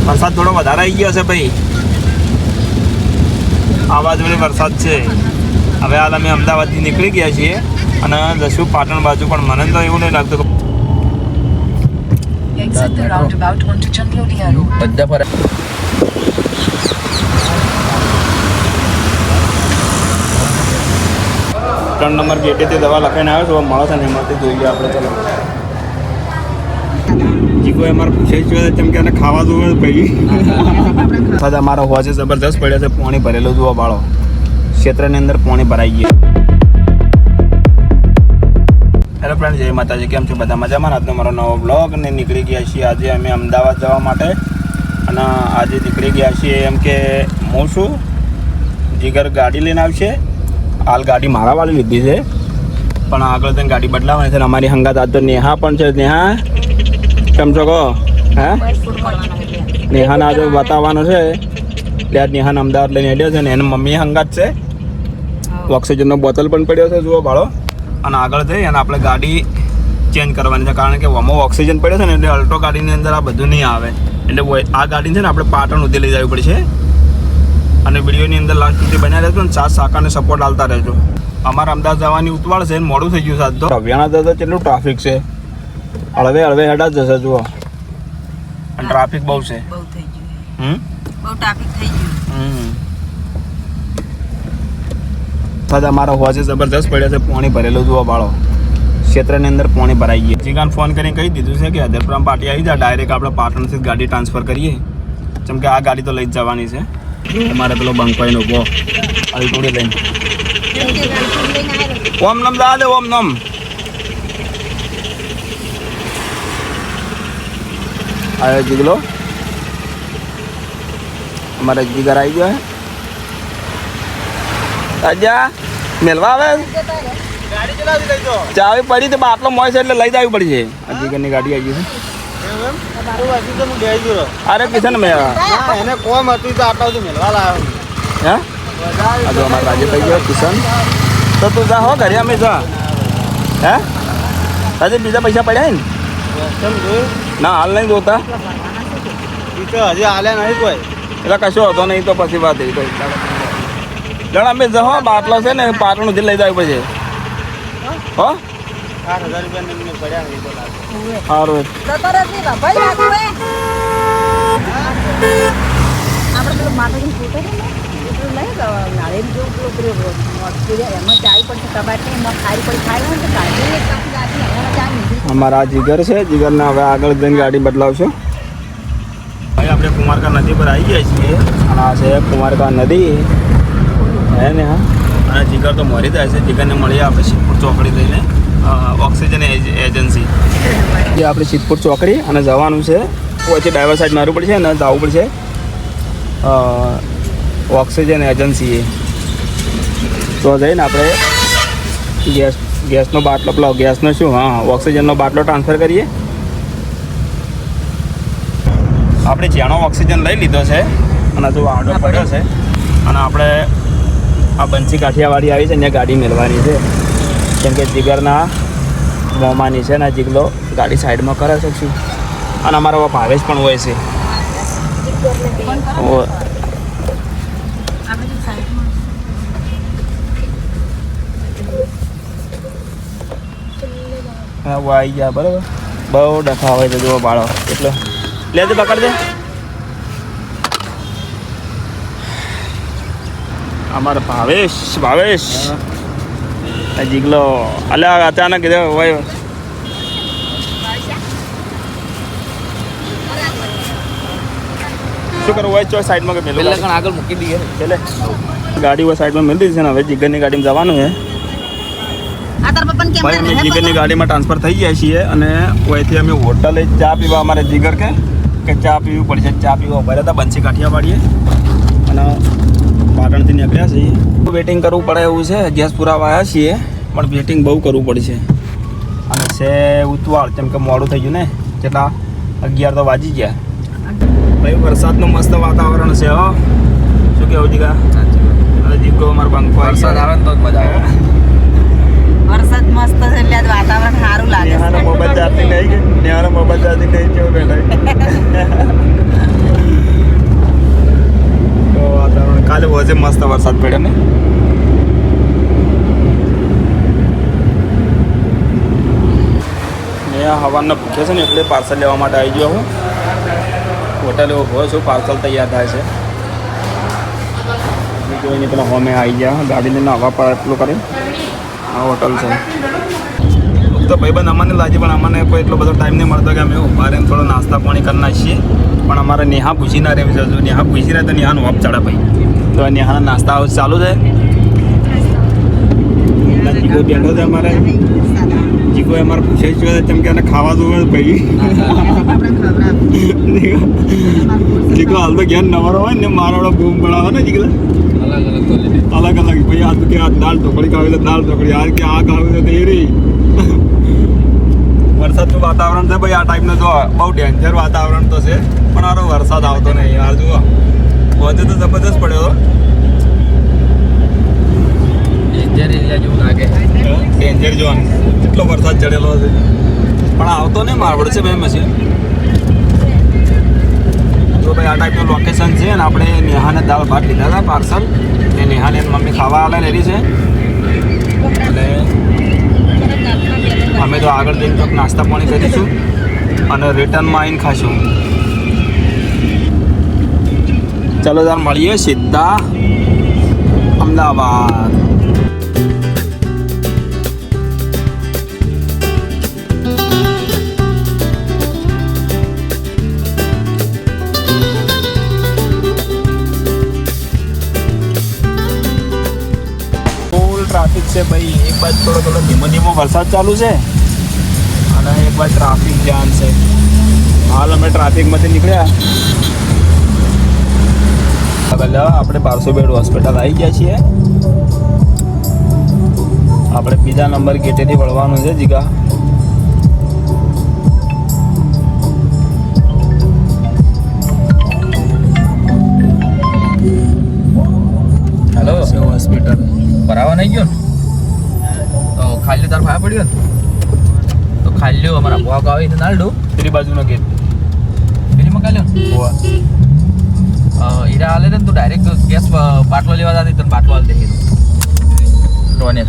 વરસાદ થોડો વધારે આવી ગયો છે ભાઈ. આ બાજુ વરસાદ છે. હવે હાલ અમે અમદાવાદથી નીકળી ગયા છીએ અને જશું પાટણ બાજુ, પણ મને તો એવું નહીં લાગતું કે બધા ફરે 3 નંબર ગેટેથી દવા લખાઈને આવ્યો છો, મળે છે ને એમાંથી જોઈએ આપણે. ચલો જીગો અમારે પૂછે છે કેમ કે એને ખાવા જોવે ભાઈ. સાથે અમારો હોજે જબરદસ્ત પડ્યો છે, પાણી ભરેલું જુઓ બાળો. ક્ષેત્રની અંદર પાણી ભરાઈ ગયું. હેલો ફ્રેન્ડ, જય માતાજી. કેમ છો બધા? મજામાં? આજનો મારો નવો બ્લોગ ને નીકળી ગયા છીએ આજે અમે અમદાવાદ જવા માટે. અને આજે નીકળી ગયા છીએ એમ કે હું છું, જીગર ગાડી લઈને આવશે. હાલ ગાડી મારા વાળી લીધી છે, પણ આગળ જઈને ગાડી બદલાવાની છે. અમારી હંગાત આજ તો નેહા પણ છે. નેહા કેમ છો કહો? હે નેહાને આજે બતાવવાનો છે એટલે આજ નેહાને અમદાવાદ લઈને હેડ્યો છે ને એને મમ્મી હંગાત છે. ઓક્સિજનનો બોટલ પણ પડ્યો છે જુઓ ભાડો. અને આગળ જઈ અને આપણે ગાડી ચેન્જ કરવાની છે, કારણ કે આમાં ઓક્સિજન પડ્યો છે ને એટલે અલ્ટો ગાડીની અંદર આ બધું નહીં આવે. એટલે આ ગાડી છે ને આપણે પાટણ સુધી લઈ જવી પડશે. અને વિડીયોની અંદર લાસ્ટ સુધી બન્યા રહેજો ને સાથ સાકારને સપોર્ટ આવતા રહેજો. અમારે અમદાવાદ જવાની ઉતવાળ છે, મોડું થઈ ગયું સાત તો. રવિયાણા તો કેટલું ટ્રાફિક છે, હળવે હળવે હેડા જ જશે જુઓ. અને ટ્રાફિક બહુ છે, બહુ થઈ ગયું. બહુ ટ્રાફિક થઈ ગયું. સાથે અમારો હોજે જબરદસ્ત પડ્યો છે, પાણી ભરેલું જુઓ બાળો. ક્ષેત્રની અંદર પાણી ભરાઈ ગયું. જીગાને ફોન કરીને કહી દીધું છે કે હદરપુરા પાટી આવી જાય, ડાયરેક્ટ આપણે પાટણથી ગાડી ટ્રાન્સફર કરીએ. જેમ કે આ ગાડી તો લઈ જ જવાની છે. તમારે પેલો બંકભાઈનો ઉભો આવી તોડી લઈને ઓમ નમ દા દે ઓમ નમ. આવ્યો જીગલો, અમારે જીગર આવી ગયો. રાજા મેલવા આવે ચાવી પડી તો બાટલો મોય છે એટલે લઈ જવી પડી છે. જીગરની ગાડી આવી ગઈ છે. અરે કિશન મેં એને કોમ હતું તો આટલા બધું મેળવા લાવ્યો. હે આજે અમારા રાજેભાઈ ગયો કિશન. તો તું જા હો ઘરે, અમે જા. હે રાજે બીજા પૈસા પડ્યા ને? ના હાલ નહીં જોતા, હજી હાલે નહીં કોઈ. એટલે કશો હતો નહીં તો પછી વાત એવી તો જણ અમે જહો બાટલો છે ને પાટણ સુધી લઈ જવી પડશે. હો 8,000 રૂપિયા પડ્યા. સારું અમારા જીગર છે, જીગરને હવે આગળ જઈને ગાડી બદલાવશો. ભાઈ આપણે કુમારકા નદી પર આવી ગયા છીએ અને આ છે કુમારકા નદી હે ને. હા, અને જીગર તો મરી જાય છે. જીગરને મળીએ આપણે સિદ્ધપુર ચોકડી લઈને, ઓક્સિજન એજન્સી. જે આપણે સિદ્ધપુર ચોકડી અને જવાનું છે વચ્ચે ડાઈવર સાઈડ મારવું પડશે અને જવું પડશે ઓક્સિજન એજન્સી. તો જઈને આપણે ગેસનો બાટલો પેલો ગેસનો શું ઓક્સિજનનો બાટલો ટ્રાન્સફર કરીએ. આપણે જેનો ઓક્સિજન લઈ લીધો છે અને જો આડો પડ્યો છે અને આપણે આ બંસી કાઠિયાવાડી આવી છે ને ગાડી મેળવાની છે, કેમ કે જીગરના મોમાની છે ને જીગલો ગાડી સાઈડમાં કરે છે શું. અને અમારો ભાવેશ પણ હોય છે. હા આવી ગયા બરાબર. બહુ ડખા હોય છે જુઓ બાળો. એટલે લે દે પકડ દે. અમારો ભાવેશ જીગલો અલ્યા અચાનક કીધું હોય શું કરવું હોય ચો સાઈડમાં કે આગળ મૂકી દઈએ. ચાલે ગાડી હોય સાઈડમાં મેળવી છે ને. હવે જીગરની ગાડીમાં જવાનું છે. ભાઈ અમે જીગરની ગાડીમાં ટ્રાન્સફર થઈ ગયા છીએ અને અહીંથી અમે હોટલે ચા પીવા અમારે જીગર કે ચા પીવી પડશે. ચા પીવા ઉભા હતા બંસી કાઠિયાવાડીએ અને પાટણથી નીકળ્યા છીએ. વેટિંગ કરવું પડે એવું છે. ગેસ પુરાવા આવ્યા છીએ પણ વેટિંગ બહુ કરવું પડશે. અને છે ઉતવાળ, જેમ કે મોડું થઈ ગયું ને, કેટલા 11 તો વાગી ગયા. ભાઈ વરસાદનું મસ્ત વાતાવરણ છે. હો શું કેવું જીગા? અને જીગો અમારો બંકો વરસાદ આવે ને તો જ મજા આવે. વરસાદ મસ્ત છે એટલે આજ વાતાવરણ સારું લાગે છે. મોબાઈલ ચાર્જિંગ નહીં કે મોબાઈલ ચાર્જિંગ નહીં કેવું બેઠા આજે મસ્ત વરસાદ પડ્યો ને. હવાના ભૂખ્યા છે ને એટલે પાર્સલ લેવા માટે આવી ગયો હું. હોટલે ઉભો છું, પાર્સલ તૈયાર થાય છે. જોઈને પેલા હોમે આવી ગયા, ગાડી લઈને આવવા પડે એટલું કરી. આ હોટલ છે. તો ભાઈબંધ અમને લાગે પણ અમને કોઈ એટલો બધો ટાઈમ નહીં મળતો કે અમે ઉભા રહીને થોડો નાસ્તા પાણી કરી નાખીએ. પણ અમારે નેહા પૂછી ના રહેવી છે. નેહા પૂછી રહે તો નેહાનું વાપ ચડે ભાઈ. તો નેહાના નાસ્તા હાઉસ ચાલુ છે. જીગો બેઠો છે અમારે. જીગો અમારે પૂછે છે કેમ કે એને ખાવા જોવે ભાઈ. જીગો હાલ તો ઘેર નવરો હોય ને મારો બૂમ પડાવે ને જીગલા અલગ અલગ ભાઈ. આ તો કે આ દાળ ઢોકળી ખાવી તો દાળ ઢોકળી, યાર કે આ ખાવી તો એ રહી. વરસાદનું વાતાવરણ છે ભાઈ. આ ટાઈપનો જો બહુ ડેન્જર વાતાવરણ તો છે પણ આરો વરસાદ આવતો નહીં યાર. જુઓ વધે તો જબરદસ્ત પડ્યો હતો. ડેન્જર એરિયા જેવું લાગે. ડેન્જર ઝોન કેટલો વરસાદ ચડેલો છે પણ આવતો નહીં. મારવડ છે ભાઈ મશીન. તો ભાઈ આ ટાઈપનું લોકેશન છે ને આપણે નેહાને દાળ ભાત લીધા હતા પાર્સલ. ને નેહાને એની મમ્મી ખાવા આલે લેરી છે. અને અમે તો આગળ જઈને કંઈક નાસ્તા પાણી કરીશું અને રિટર્નમાં આવીને ખાશું. ચલો તાર મળીએ સીધા અમદાવાદ. ટ્રાફિક છે ભાઈ. એક બાજુ થોડો ધીમો ધીમો વરસાદ ચાલુ છે અને એક બાજુ ટ્રાફિક જામ છે. હાલ અમે ટ્રાફિકમાંથી નીકળ્યા. હવે આપણે 1200 બેડ હોસ્પિટલ આવી ગયા છીએ. આપણે બીજા નંબર ગેટેથી વળવાનું છે જીગા. હેલો હોસ્પિટલ બરાબર નહીં ગયો ને તો ખાલી તાર ભાઈ પડ્યો ને તો ખાલી અમારા બોક આવી તો નાલડું પેલી બાજુનો ગેટ. પેલીમાં ખાલ્યો ને હીરા હાલે ને તું ડાયરેક્ટ ગેસ બાટલો લેવા જતી તને બાટલો હાલ દે રોનેલ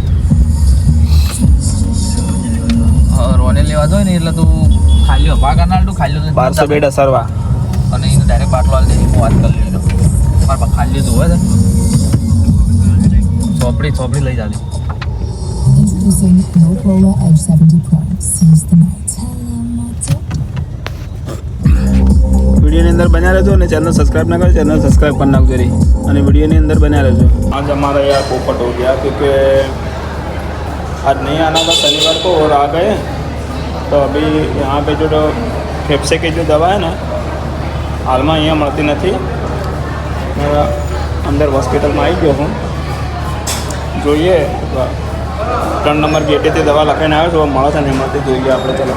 રોનેલ લેવા જાય ને એટલે તું ખાલી ભાગ નાલડું ખાલી 1200 બેડ અસરવા અને એને ડાયરેક્ટ બાટલો હાલ દે. હું વાત કરી લઈ મારા ખાલી તો હોય ને ચોપડી લઈ જાલી. Introducing Motorola Edge 70 Pro. Seize the night. વિડીયોની અંદર બન્યા રહેજો અને ચેનલ સબસ્ક્રાઈબ ના કરો ચેનલ સબસ્ક્રાઈબ કરી નાખજો રી અને વિડીયોની અંદર બન્યા રહેજો. आज हमारा यार पोपट हो गया क्योंकि आज नहीं आना था शनिवार को और आ गए तो अभी यहाँ पे जो फेफड़े की जो दवा है ना हाल में અહીંયા મળતી નથી. મારા અંદર હોસ્પિટલમાં આવી ગયો હું. જોઈએ 3 નંબર ગેટેથી દવા લખાઈને આવ્યો છો મળે છે ને એમાંથી જોઈએ આપણે. ચલો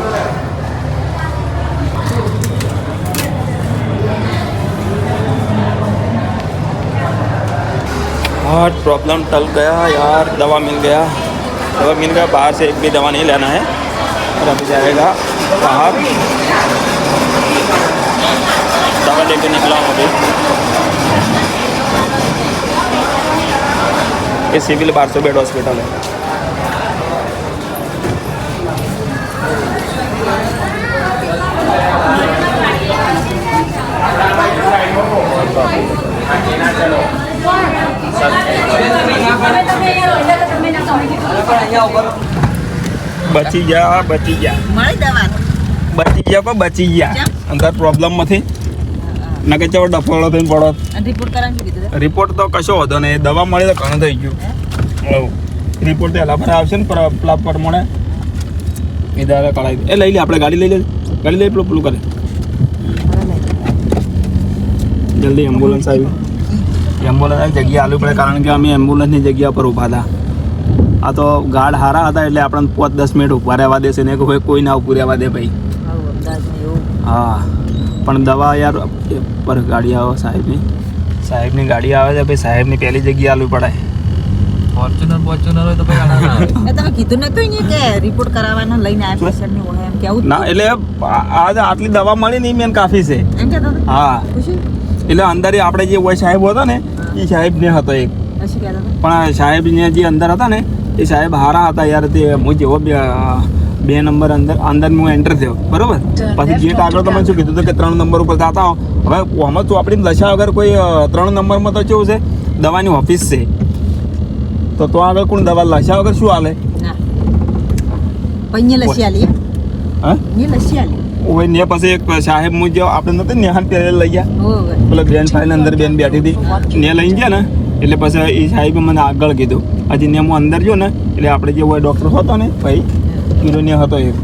हार्ट प्रॉब्लम टल गया यार. दवा मिल गया बाहर से एक भी दवा नहीं लेना है और अभी जाएगा बाहर. दवा लेके निकला हूँ अभी. ये सिविल 1200 बेड हॉस्पिटल है. બચી ગયા મળી દવા બચી ગયા પણ બચી ગયા અંદર પ્રોબ્લેમમાંથી નકે ચો ડફોળો થઈને પડો. રિપોર્ટ કરાવી કીધું રિપોર્ટ તો કશો હતો ને દવા મળી તો ઘણું થઈ ગયું. રિપોર્ટ તો એલા પર આવશે ને પેલા પ્રમાણે એ દવા કરાવી એ લઈ લે આપણે ગાડી લઈ પેલું કરે જલ્દી. એમ્બ્યુલન્સ આવી જગ્યા આલવી પડે કારણ કે અમે એમ્બ્યુલન્સની જગ્યા પર ઊભા હતા. આ તો ગાર્ડ સારા હતા એટલે આપણને 5-10 મિનિટ ઊભા રહેવા દેશે ને કોઈ કોઈ ના ઊભું રહેવા દે ભાઈ. હા પણ દવા યાર પર ગાડી આવે સાહેબની ગાડી આવે છે ભાઈ. સાહેબની પહેલી જગ્યા આલવી પડે. ફોર્ચ્યુનર હોય તો ભાઈ તમે કીધું નતું ને કે રિપોર્ટ કરાવવાનો લઈને આ પેશન્ટની હોય એમ કેવું ના એટલે આજ આટલી દવા મળી નહીં મેન કાફી છે. એમ કહેતો હા એટલે અંદર આપણે જે હોય સાહેબ હતો ને એ સાહેબ ને હતો એક, શું કહેતા હતા? પણ સાહેબ ને જે અંદર હતા ને એ સાહેબ હારા હતા યાર. તે હું જેવો બે નંબર અંદર હું એન્ટર થયો બરોબર. પછી ગેટ આગળ તો મને શું કીધું હતું કે 3 નંબર ઉપર જતા હો. હવે આમાં તું આપણી લસા વગર કોઈ 3 નંબરમાં તો કેવું છે દવાની ઓફિસ છે, તો આગળ કોણ દવા લસા વગર શું હાલે? ના પૈયે લસી આલી હા ને લસી આલી ઓય ને પછી એક સાહેબ મુજ આપણે નતો નેહાન પહેરે લઈ ગયા, હોવે પેલા બેન ફાઈને અંદર બેન બેઠી હતી ને લઈ ગયા ને, એટલે પછી એ સાહેબે મને આગળ કીધું. હજી ને હું અંદર ગયો ને એટલે આપણે જે હોય ડૉક્ટર હતો ને ભાઈ કીધું ને હતો એક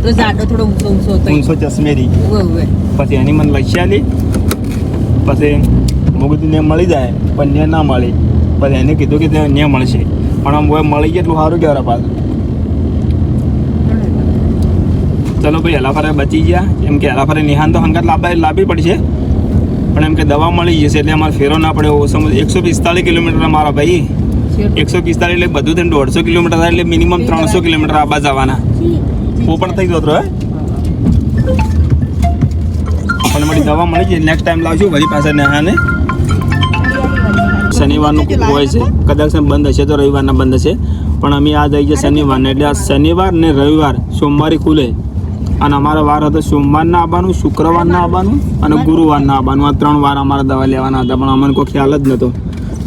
તો જાડો થોડો ઊંચો હતો. 300 ચશ્મેરી. હોવે પછી એની મને લસી આલી. પછી હું કીધું ને મળી જાય પણ ને ના મળી. પછી એને કીધું કે તે ને મળશે, પણ આમ હોય મળી ગયા એટલું સારું કહેવાય પાછું. ચલો ભાઈ હેલાફરે બચી ગયા. એમ કે હેલાફરે નિહાન તો હંગાત લાવવી પડશે, પણ એમ કે દવા મળી જશે એટલે અમારે ફેરો ના પડે. સમજ 145 કિલોમીટર અમારા ભાઈ, 145 એટલે બધું થઈને 150 કિલોમીટર થાય એટલે મિનિમમ 300 કિલોમીટર આબા જવાના. પોપડ થઈ ગયો હતો હે, પણ મારી દવા મળી જાય. નેક્સ્ટ ટાઈમ લાવશું વળી પાછા નિહાને. શનિવારનું હોય છે, કદાચ બંધ હશે તો રવિવારના બંધ હશે, પણ અમે આ જઈએ શનિવારને. એટલે આ શનિવાર ને રવિવાર સોમવારે ખુલે. અને અમારા વાર હતો સોમવારના આવવાનું, શુક્રવારના આવવાનું અને ગુરુવારના આવવાનું. આ 3 વાર અમારા દવા લેવાના હતા, પણ અમને કોઈ ખ્યાલ જ નહોતો.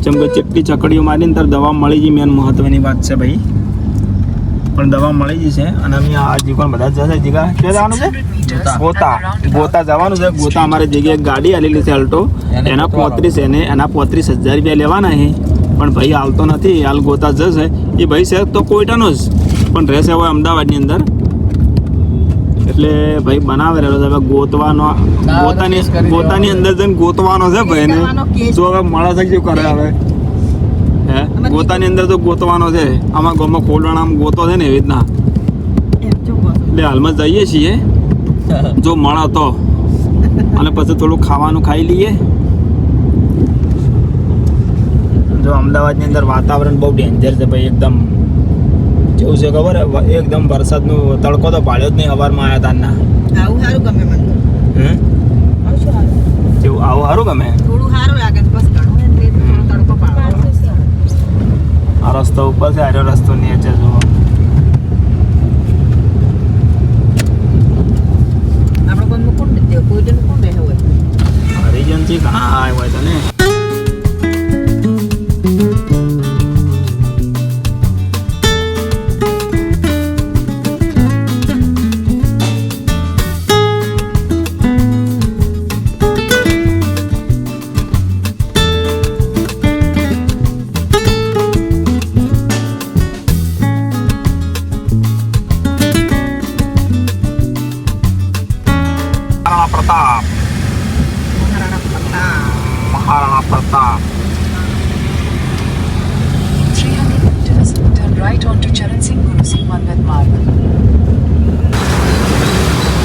જેમ કે ચેટલી ચકડીઓ મારીને ત્યારે દવા મળી ગઈ. મેન મહત્વની વાત છે ભાઈ, પણ દવા મળી ગઈ છે. અને અમે આ જીવન બધા જશે. જીગા ક્યાં જવાનું છે? ગોતા જવાનું છે. ગોતા અમારી જગ્યાએ ગાડી આલેલી છે અલ્ટો, એના 35 એના 35,000 રૂપિયા લેવાના છે. પણ ભાઈ હાલતો નથી, હાલ ગોતા જશે. એ ભાઈ છે તો કોઈટાનો જ, પણ રહેશે હવે અમદાવાદની અંદર. એટલે ભાઈ બનાવે રહેલો છે. હવે ગોતાની અંદર જઈને ગોતવાનો છે ભાઈ ને. જો હવે મળે છે શું કરે હવે? હે ગોતાની અંદર તો ગોતવાનો છે. આમાં ગામમાં ખોલવાના ગોતો છે ને એવી રીતના. એટલે હાલમાં જઈએ છીએ જો મળે તો, અને પછી થોડું ખાવાનું ખાઈ લઈએ. જો અમદાવાદની અંદર વાતાવરણ બહુ ડેન્જર છે ભાઈ. એકદમ જેવું છે ખબર હે, એકદમ વરસાદનું તડકો તો પાડ્યો જ નહીં. સવારમાં આવ્યા તારના. આવું સારું ગમે મને તો. આવું શું સારું? જેવું આવું સારું ગમે. થોડું સારું લાગે છે, બસ ઘણું એટલે થોડો તડકો પાડવાનો. આ રસ્તો ઉપર છે, આર્યો રસ્તો નીચે જુઓ. આપણે કોઈ કોણ દે, કોઈ જણ કોણ રહે હોય? હરિજનથી ઘણા આવ્યા હોય તો ને. Maharana Pratap 300 meters, turn right onto Charan Singh Guru Singh Mangat Marg.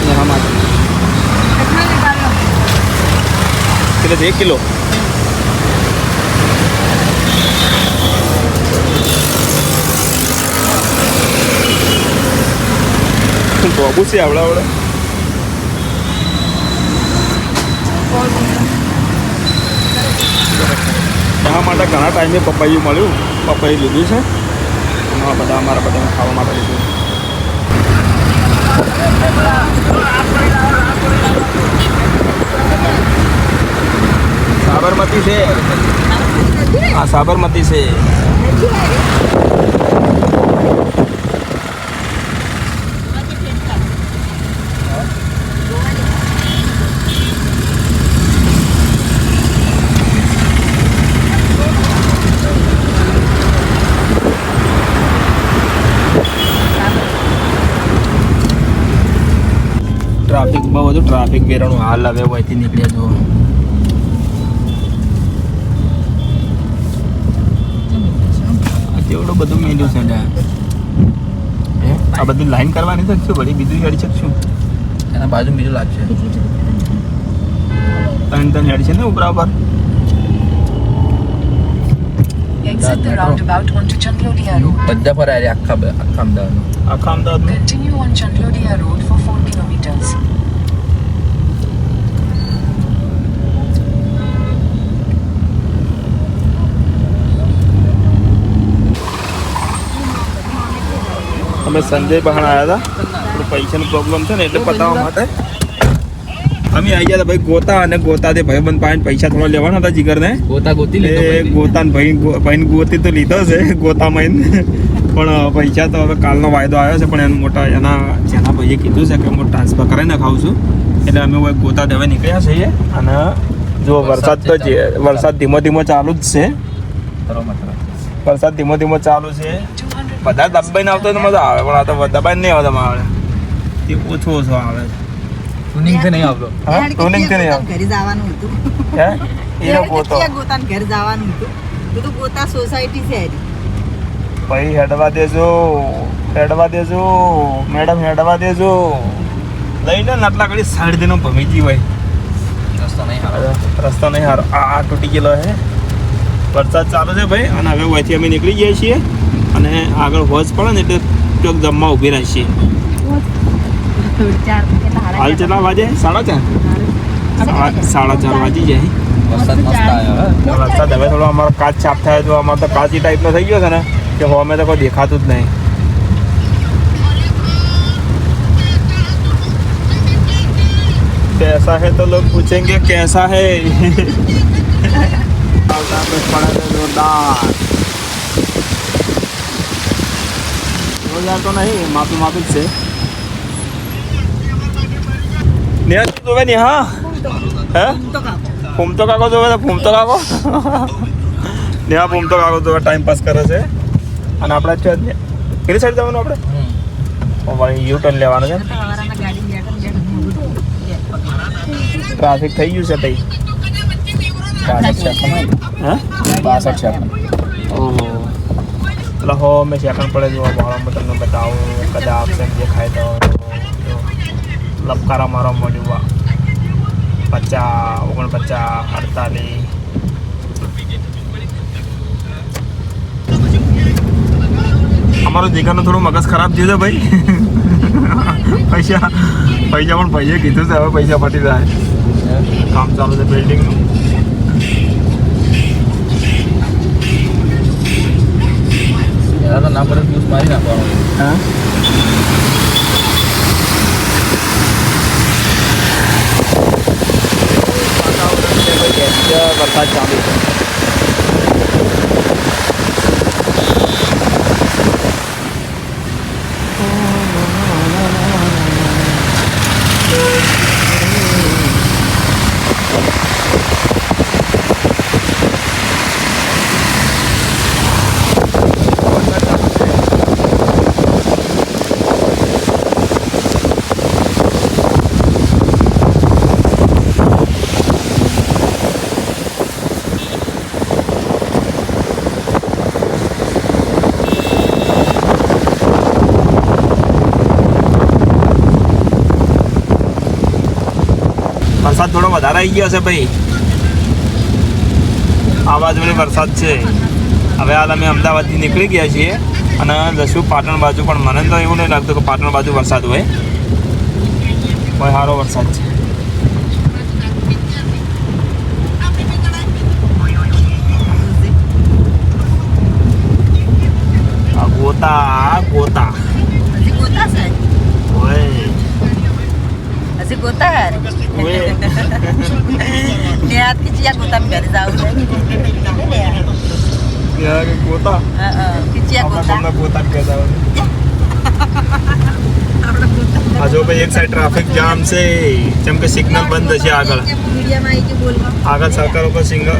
यहाँ माता किलो 1 किलो तो अबू से आवड़ा आवड़ा यहाँ માટે ઘણા ટાઈમે પપૈયું મળ્યું. પપૈયું લીધું છે. અમારા બધાને ખાવા માટે લીધું. સાબરમતી છે. હા સાબરમતી છે. ટ્રાફિક બહુ હતું. ટ્રાફિક વેરાનું હાલ હવે વહીથી નીકળ્યા જો. કેવડું બધું મેલ્યું છે ને. આ બધી લાઈન કરવાની છે શું? વળી બીજું હેડી શકશું? એના બાજુ બીજું લાગશે. 3 હેડી છે ને ઉપરા ઉપર. Exit the roundabout onto Chandlodiya Road. બધા પર આરે આખા અમદાવાદ. આખા અમદાવાદમાં Continue on Chandlodiya Road for 4 kilometers. અમે સંજય બહાર આવ્યા હતા થોડું પૈસાનો પ્રોબ્લેમ છે ને એટલે પતાવવા માટે અમે આવી ગયા હતા ભાઈ ગોતા અને ગોતાથી ભાઈબંધ પાસે પૈસા થોડા લેવાના હતા જીગરને ગોતા ગોતી લીધો એ ગોતાને ભાઈને ગોતી તો લીધો છે ગોતામાં પણ પૈસા તો હવે કાલનો વાયદો આવ્યો છે પણ એના જેના ભાઈએ કીધું છે કે હું ટ્રાન્સફર કરાવી નાખાવું છું એટલે અમે હવે ગોતા દેવા નીકળ્યા છીએ અને જો વરસાદ તો વરસાદ ધીમો ધીમો ચાલુ જ છે વરસાદ ધીમો ધીમો ચાલુ છે બધા દબાઈને આવતો તો મજા આવે પણ આ તો દબાઈને નહીં આવતા આવે તે ઓછો ઓછો આવે ટ્યુનિંગથી નહીં આવતો હા ટોનિંગથી નહીં આવે ઘરે જવાનું હતું હે એનો ગોતો ગોતાને ઘરે જવાનું હતું બધું ગોતા સોસાયટી છે હરી. ભાઈ હેડવા દેજો મેડમ હેડવા દેજો લઈ લે ને આટલા ઘડી સાઈડ દેનો ભમીજી ભાઈ રસ્તો નહીં હારો રસ્તો નહીં હારો આ તૂટી ગયેલો હે વરસાદ ચાલુ છે ભાઈ અને હવે અહીંથી અમે નીકળી જઈએ છીએ અને આગળ હોજ પડે ને એટલે ચોક જમવા ઊભી રહી છીએ હાલ કેટલા વાગે 4:30 4:30 વાગી જાય વરસાદ મસ્ત આવ્યો હે વરસાદ હવે થોડો અમારો કાચ છાપ થાય તો અમારો તો કાચી ટાઈપનો થઈ ગયો છે ને કે અમે તો કોઈ દેખાતું જ નહીં कैसा है तो लोग पूछेंगे कैसा है जोरदार तो नहीं माफी से नेहा तो वे नेहा है ફૂમતો કાકો જોવે તો ફૂમતો કાકો નેહા ફૂમતો કાકો જોવે ટાઈમ પાસ કરે છે અને આપણે કેટલી સાઈડ જવાનું આપણે ભાઈ યુ ટર્ન લેવાનું છે સવારના ગાડી ટ્રાફિક થઈ ગયું છે તઈ 62 સેકન્ડ ઓહો એટલે હો મેં સેકન્ડ પડે જો ભાડામાં તમને બતાવું કદાચ આપશે દેખાય તો લપકારા મારવા મળ્યું 50 49 48 અમારો જીગરનું થોડું મગજ ખરાબ થયું છે ભાઈ પૈસા પણ ભાઈએ કીધું છે હવે પૈસા પટી જાય કામ ચાલુ છે બિલ્ડિંગનું યાર ના પડે ફ્યુઝ મારી નાખવાનું હા વરસાદ ચાલુ છે વરસાદ થોડો વધારે આવી ગયો છે ભાઈ આ બાજુ વરસાદ છે હવે હાલ અમે અમદાવાદથી નીકળી ગયા છીએ અને જશું પાટણ બાજુ પણ મને તો એવું નહીં લાગતું કે પાટણ બાજુ વરસાદ હોય સારો વરસાદ છે આ ગોતા હજી ગોતા છે ઓય હજી ગોતા હે ઓય નેહાત કિચિયા ગોતા ઘરે જાવ क्या के गोता કિચિયા ગોતા આપણે ગોતા કહેતા હોય આ જો ભાઈ એક સાઈડ ટ્રાફિક જામ છે જેમ કે સિગ્નલ બંધ છે આગળ મીડિયામાં આવી કે બોલવા આગળ સરકાર ઉપર સિગ્નલ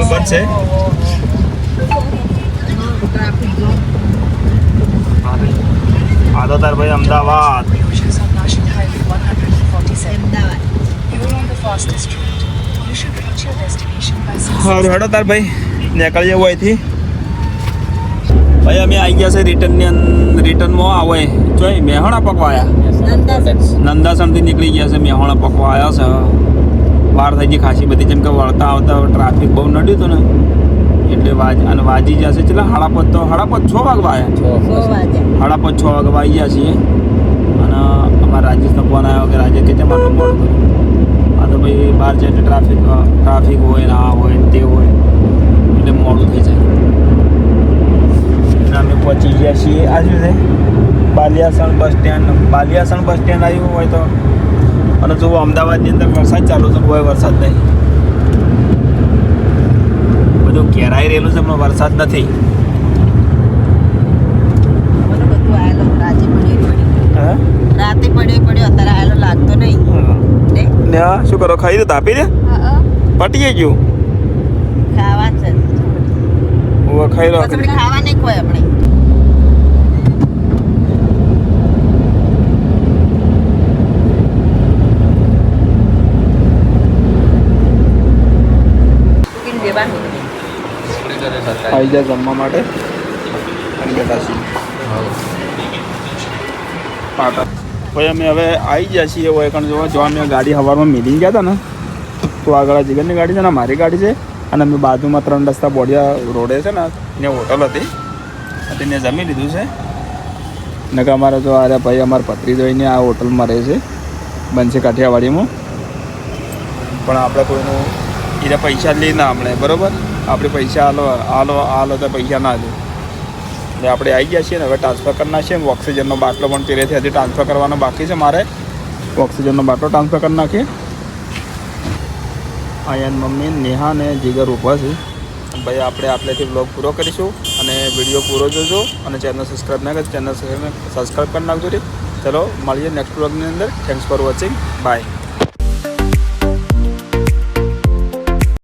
બંધ છે ટ્રાફિક જો આ તો તાર ભાઈ Ahmedabad Approaches on National Highway 147. Ahmedabad. You're on the fastest route. You should reach your destination by 6. સારું હેડો તાર ભાઈ નીકળી જવું અહીંથી ભાઈ અમે આવી ગયા છે રિટર્નમાં આવે જોઈ મેહોણા પકવા આવ્યા નંદાસણથી નીકળી ગયા છે મેહોણા પકવા આવ્યા છે વાર થઈ ગઈ ખાસી બધી જેમ કે વળતા આવતા ટ્રાફિક બહુ નડ્યું હતું ને એટલે વાજી જશે એટલે 5:30 6 વાગવા આવ્યા 6 વાગ્યા 5:30 6 વાગવા આવી ગયા છીએ અને અમારા રાજેશનો ફોન આવ્યો કે રાજે કે કેમ આટલું મોડું આ તો ભાઈ બહાર જાય એટલે ટ્રાફિક હોય ને આ હોય ને તે હોય એટલે મોડું થઈ જાય એટલે અમે પહોંચી ગયા છીએ આ શું છે બાલિયાસણ બસ સ્ટેન્ડ આવ્યું હોય તો અને જો અમદાવાદની અંદર વરસાદ ચાલુ છે કોઈ વરસાદ નહીં, બધું ઘેરાઈ રહેલું છે પણ વરસાદ નથી. બધું આયેલો રાતે પડ્યો હા રાતે પડ્યો અત્યારે આયેલો લાગતો નહીં. નહીં? ને આ શું કરો, ખાઈ દે તાપી દે પટી ગયું. ખાવા છે હું ખાઈ લો પછી ખાવા નહીં કોઈ આપણે. આવી જાય જમવા માટે અને બેઠા છીએ પાટા. ભાઈ અમે હવે આવી ગયા છીએ હોય કારણ જો અમે ગાડી સવારમાં મિલિંગ ગયા હતા ને તો આગળ જીગરની ગાડી છે ને મારી ગાડી છે અને અમે બાજુમાં 3 રસ્તા બોડિયા રોડે છે ને ત્યાં હોટલ હતી તેને જમી લીધું છે ને કે અમારે જો આ ભાઈ અમારા ભત્રીજોઈને આ હોટલમાં રહે છે બનશે કાઠિયાવાડીમાં. પણ આપણે કોઈનું એને પૈસા લઈ ના આપણે બરાબર, આપણે પૈસા આલો તો પૈસા ના દે એટલે આપણે આવી ગયા છીએ ને હવે ટ્રાન્સફર કરી નાખીએ. ઓક્સિજનનો બાટલો પણ તેરેથી હજી ટ્રાન્સફર કરવાનો બાકી છે મારે, ઓક્સિજનનો બાટલો ટ્રાન્સફર કરી નાખીએ. અહીંયા મમ્મી નેહા ને જીગર ઊભા છે. ભાઈ આપણે આટલેથી બ્લોગ પૂરો કરીશું અને વિડીયો પૂરો જોજો અને ચેનલ સબસ્ક્રાઈબ ના કરે ચેનલ સબસ્ક્રાઈબ કરી નાખજો. ચલો મળીએ નેક્સ્ટ બ્લોગની અંદર. Thanks for watching, by.